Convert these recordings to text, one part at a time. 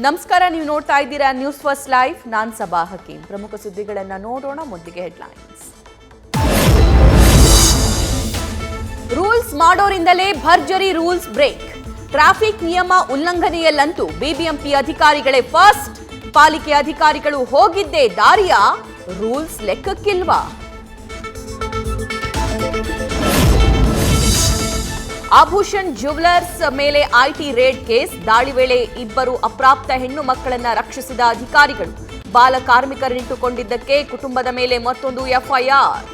ನಮಸ್ಕಾರ, ನೀವು ನೋಡ್ತಾ ಇದ್ದೀರಾ ನ್ಯೂಸ್ ಫಸ್ಟ್ ಲೈವ್. ನಾನು ಸಬಾ ಹಕೀಂ. ಪ್ರಮುಖ ಸುದ್ದಿಗಳನ್ನು ನೋಡೋಣ. ಮೊದಲಿಗೆ ಹೆಡ್ಲೈನ್ಸ್. ರೂಲ್ಸ್ ಮಾಡೋರಿಂದಲೇ ಭರ್ಜರಿ ರೂಲ್ಸ್ ಬ್ರೇಕ್. ಟ್ರಾಫಿಕ್ ನಿಯಮ ಉಲ್ಲಂಘನೆಯಲ್ಲಂತೂ ಬಿಬಿಎಂಪಿ ಅಧಿಕಾರಿಗಳೇ ಫಸ್ಟ್. ಪಾಲಿಕೆ ಅಧಿಕಾರಿಗಳು ಹೋಗಿದ್ದೇ ದಾರಿಯ ರೂಲ್ಸ್ ಲೆಕ್ಕಕ್ಕಿಲ್ವಾ? ಆಭೂಷಣ್ ಜ್ಯುವೆಲರ್ಸ್ ಮೇಲೆ ಐಟಿ ರೇಡ್ ಕೇಸ್. ದಾಳಿ ವೇಳೆ ಇಬ್ಬರು ಅಪ್ರಾಪ್ತ ಹೆಣ್ಣು ಮಕ್ಕಳನ್ನ ರಕ್ಷಿಸಿದ ಅಧಿಕಾರಿಗಳು. ಬಾಲ ಕಾರ್ಮಿಕರನ್ನಿಟ್ಟುಕೊಂಡಿದ್ದಕ್ಕೆ ಕುಟುಂಬದ ಮೇಲೆ ಮತ್ತೊಂದು ಎಫ್ಐಆರ್.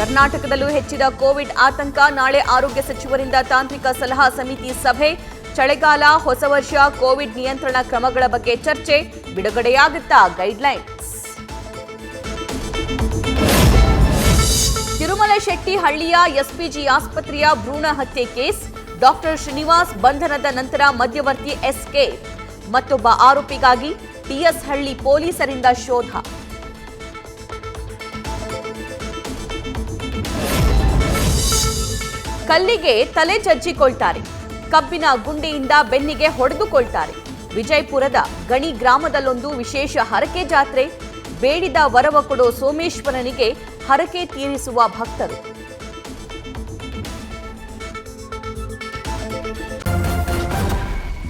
ಕರ್ನಾಟಕದಲ್ಲೂ ಹೆಚ್ಚಿದ ಕೋವಿಡ್ ಆತಂಕ. ನಾಳೆ ಆರೋಗ್ಯ ಸಚಿವರಿಂದ ತಾಂತ್ರಿಕ ಸಲಹಾ ಸಮಿತಿ ಸಭೆ. ಚಳಿಗಾಲ, ಹೊಸ ವರ್ಷ, ಕೋವಿಡ್ ನಿಯಂತ್ರಣ ಕ್ರಮಗಳ ಬಗ್ಗೆ ಚರ್ಚೆ. ಬಿಡುಗಡೆಯಾಗುತ್ತಾ ಗೈಡ್ಲೈನ್ಸ್. ತಿರುಮಲ ಶೆಟ್ಟಿ ಹಳ್ಳಿಯ ಎಸ್ಪಿಜಿ ಆಸ್ಪತ್ರೆಯ ಭ್ರೂಣ ಹತ್ಯೆ ಕೇಸ್. ಡಾಕ್ಟರ್ ಶ್ರೀನಿವಾಸ್ ಬಂಧನದ ನಂತರ ಮಧ್ಯವರ್ತಿ ಎಸ್ಕೇಪ್. ಮತ್ತೊಬ್ಬ ಆರೋಪಿಗಾಗಿ ಟಿಎಸ್ ಹಳ್ಳಿ ಪೊಲೀಸರಿಂದ ಶೋಧ. ಕಲ್ಲಿಗೆ ತಲೆ ಚಚ್ಚಿಕೊಳ್ತಾರೆ. ಕಬ್ಬಿನ ಗುಂಡಿಯಿಂದ ಬೆನ್ನಿಗೆ ಹೊಡೆದುಕೊಳ್ತಾರೆ. ವಿಜಯಪುರದ ಗಣಿ ಗ್ರಾಮದಲ್ಲೊಂದು ವಿಶೇಷ ಹರಕೆ ಜಾತ್ರೆ. ಬೇಡಿದ ವರವ ಕೊಡೋ ಸೋಮೇಶ್ವರನಿಗೆ ಹರಕೆ ತೀರಿಸುವ ಭಕ್ತರು.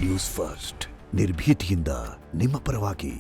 ನ್ಯೂಸ್ ಫಸ್ಟ್, ನಿರ್ಭೀತಿಯಿಂದ ನಿಮ್ಮ ಪರವಾಗಿ.